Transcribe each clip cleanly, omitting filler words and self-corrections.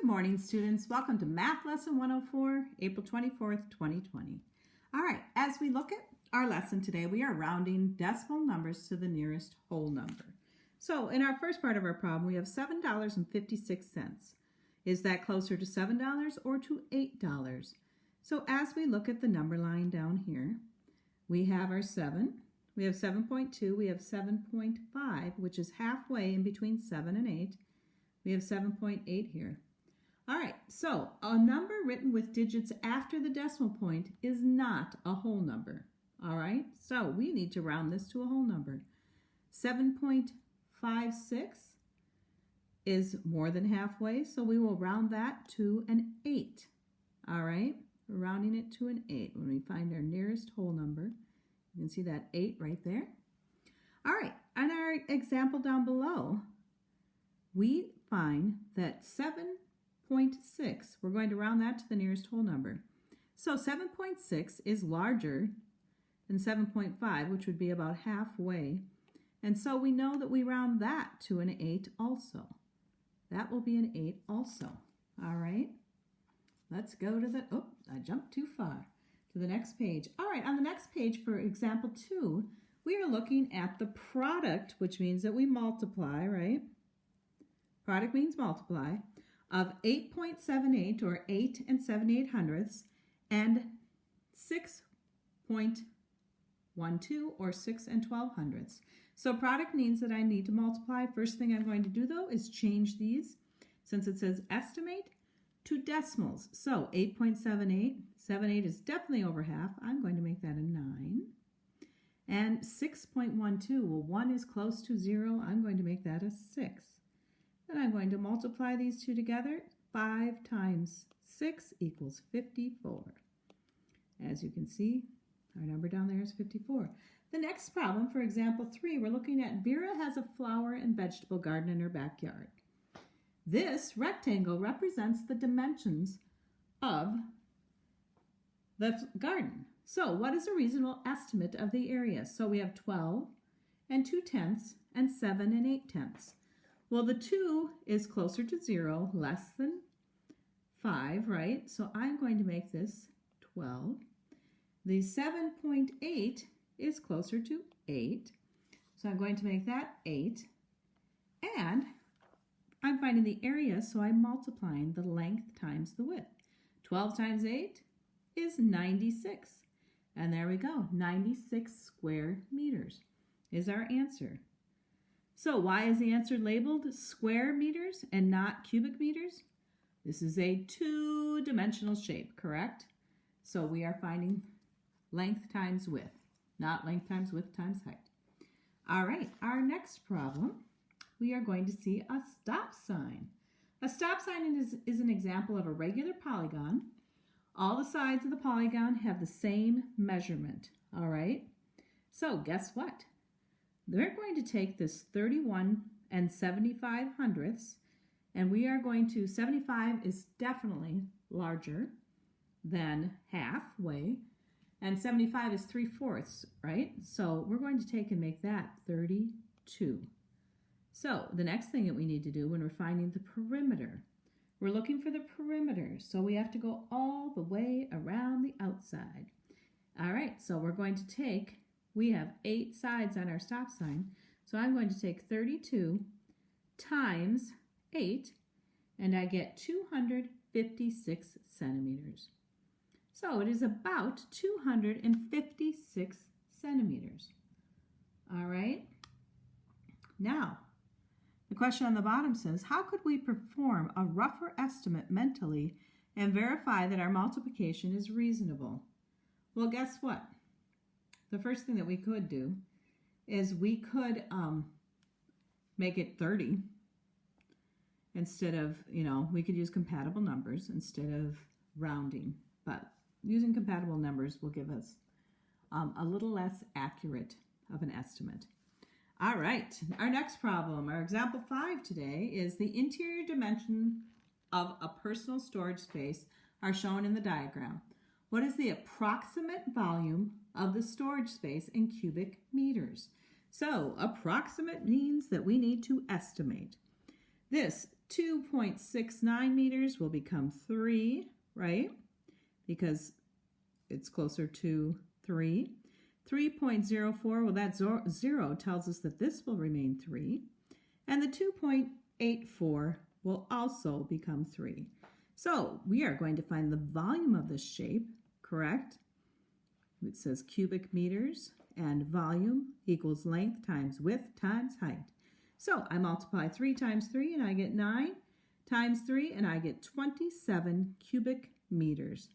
morning, students. Welcome to Math Lesson 104, April 24th, 2020. All right, as we look at our lesson today, we are rounding decimal numbers to the nearest whole number. So in our first part of our problem, we have $7.56. Is that closer to $7 or to $8? So as we look at the number line down here, we have our 7, we have 7.2, we have 7.5, which is halfway in between 7 and 8. We have 7.8 here. All right, so a number written with digits after the decimal point is not a whole number. All right, so we need to round this to a whole number. 7.56 is more than halfway, so we will round that to an 8. All right, we're rounding it to an 8 when we find our nearest whole number. You can see that 8 right there. All right, on our example down below, we find that 7.6, we're going to round that to the nearest whole number. So 7.6 is larger than 7.5, which would be about halfway. And so we know that we round that to an 8 also. That will be an 8 also. All right. Let's go to the, I jumped too far, to the next page. All right, on the next page for example 2, we are looking at the product, which means that we multiply, right? Product means multiply, of 8.78 or 8 7/8 and 6.12 or 6 12. So product means that I need to multiply. First thing I'm going to do though is change these, since it says estimate, to decimals. So 8.78, 78 is definitely over half. I'm going to make that a 9. And 6.12, well 1 is close to 0. I'm going to make that a 6. Then I'm going to multiply these two together. 5 times 6 equals 54. As you can see, our number down there is 54. The next problem, for example 3, we're looking at Vera has a flower and vegetable garden in her backyard. This rectangle represents the dimensions of the garden. So what is a reasonable estimate of the area? So we have 12 and 2/10 and 7 and 8/10. Well, the 2 is closer to 0, less than 5, right? So I'm going to make this 12. The 7.8 is closer to 8. So I'm going to make that 8. And I'm finding the area, so I'm multiplying the length times the width. 12 times 8 is 96. And there we go, 96 square meters is our answer. So why is the answer labeled square meters and not cubic meters? This is a two-dimensional shape, correct? So we are finding length times width, not length times width times height. All right, our next problem, we are going to see a stop sign. A stop sign is an example of a regular polygon. All the sides of the polygon have the same measurement, all right? So guess what? They're going to take this 31 75/100, and we are going to, 75 is definitely larger than halfway, and 75 is 3/4, right? So we're going to take and make that 32. So the next thing that we need to do when we're finding the perimeter, we're looking for the perimeter, so we have to go all the way around the outside. All right, so we're going to take, we have 8 sides on our stop sign, so I'm going to take 32 times 8, and I get 256 centimeters. So it is about 256 centimeters. All right. Now, the question on the bottom says, how could we perform a rougher estimate mentally and verify that our multiplication is reasonable? Well, guess what? The first thing that we could do is we could make it 30 instead of, we could use compatible numbers instead of rounding, but using compatible numbers will give us a little less accurate of an estimate. All right, our next problem, our example 5 today, is the interior dimension of a personal storage space are shown in the diagram. What is the approximate volume of the storage space in cubic meters? So approximate means that we need to estimate. This 2.69 meters will become 3, right? Because it's closer to 3. 3.04, well, that 0 tells us that this will remain 3. And the 2.84 will also become 3. So we are going to find the volume of this shape, correct? It says cubic meters, and volume equals length times width times height. So I multiply 3 times 3 and I get 9, times 3 and I get 27 cubic meters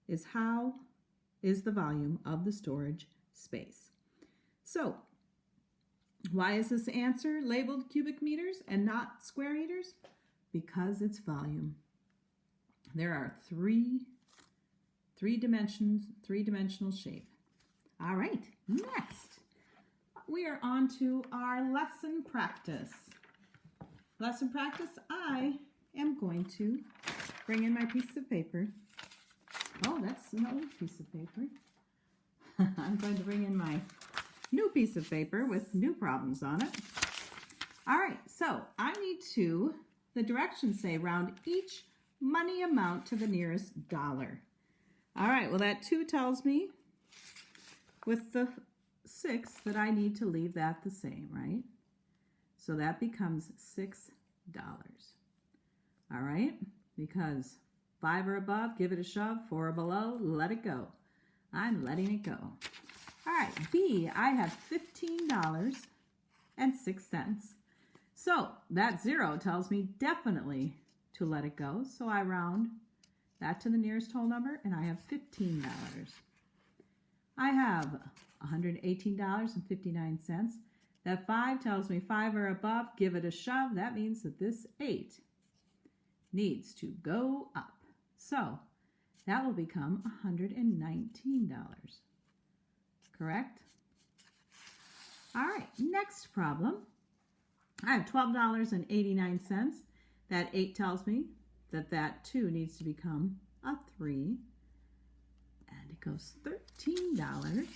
is the volume of the storage space. So why is this answer labeled cubic meters and not square meters? Because it's volume. There are three-dimensional shape. All right, next we are on to our lesson practice. Lesson practice, I am going to bring in my piece of paper. Oh, that's an old piece of paper. I'm going to bring in my new piece of paper with new problems on it. All right, so I need to, the directions say round each money amount to the nearest dollar. All right, well that 2 tells me with the 6 that I need to leave that the same, right? So that becomes $6. All right, because 5 or above, give it a shove. 4 or below, let it go. I'm letting it go. All right, B, I have $15.06. So that 0 tells me definitely to let it go. So I round that to the nearest whole number, and I have $15. I have $118.59. That 5 tells me 5 or above, give it a shove. That means that this 8 needs to go up. So that will become $119. Correct? All right, next problem. I have $12.89. That 8 tells me that that 2 needs to become a 3. And it goes $13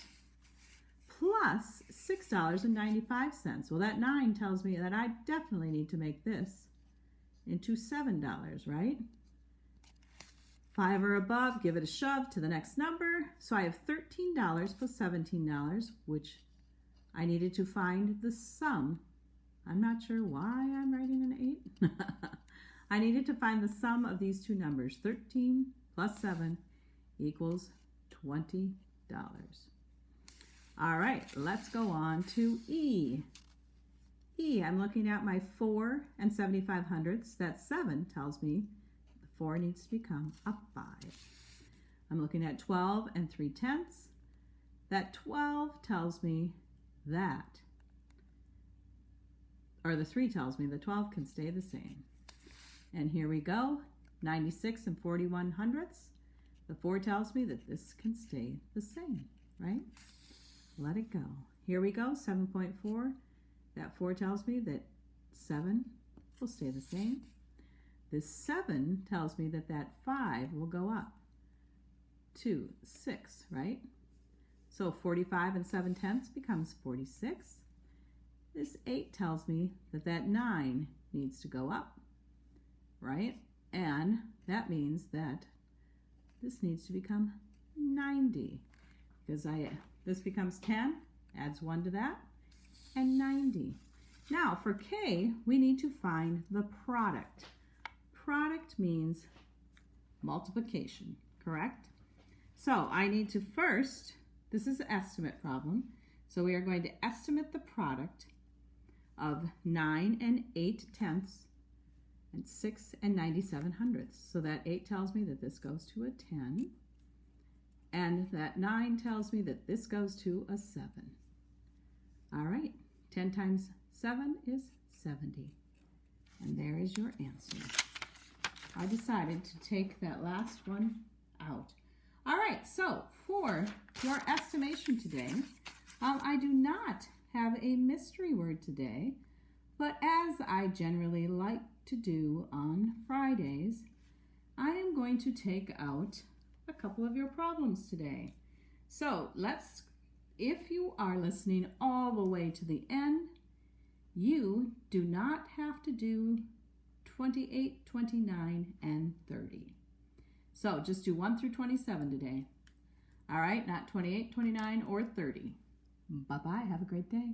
plus $6.95. Well, that 9 tells me that I definitely need to make this into $7, right? 5 or above, give it a shove to the next number. So I have $13 plus $17, which I needed to find the sum. I'm not sure why I'm writing an 8. I needed to find the sum of these two numbers. 13 plus 7 equals $20. All right, let's go on to E. E, I'm looking at my 4 and 75 hundredths. That 7 tells me the 4 needs to become a 5. I'm looking at 12 and 3/10. That 12 tells me that, or the 3 tells me the 12 can stay the same. And here we go, 96 and 41 hundredths. The 4 tells me that this can stay the same, right? Let it go. Here we go, 7.4. That 4 tells me that 7 will stay the same. This 7 tells me that that 5 will go up to 6, right? So 45 and 7/10 becomes 46. This 8 tells me that that 9 needs to go up, right? And that means that this needs to become 90, because this becomes 10, adds 1 to that, and 90. Now for K, we need to find the product. Product means multiplication, correct? So I need to first, this is an estimate problem, so we are going to estimate the product of 9 and 8/10 and 6 and 97 hundredths. So that 8 tells me that this goes to a 10, and that 9 tells me that this goes to a 7. All right, 10 times 7 is 70. And there is your answer. I decided to take that last one out. All right, so for your estimation today, I do not have a mystery word today, but as I generally like to do on Fridays, I am going to take out a couple of your problems today. So if you are listening all the way to the end, you do not have to do 28, 29, and 30. So just do 1 through 27 today. All right, not 28, 29, or 30. Bye-bye. Have a great day.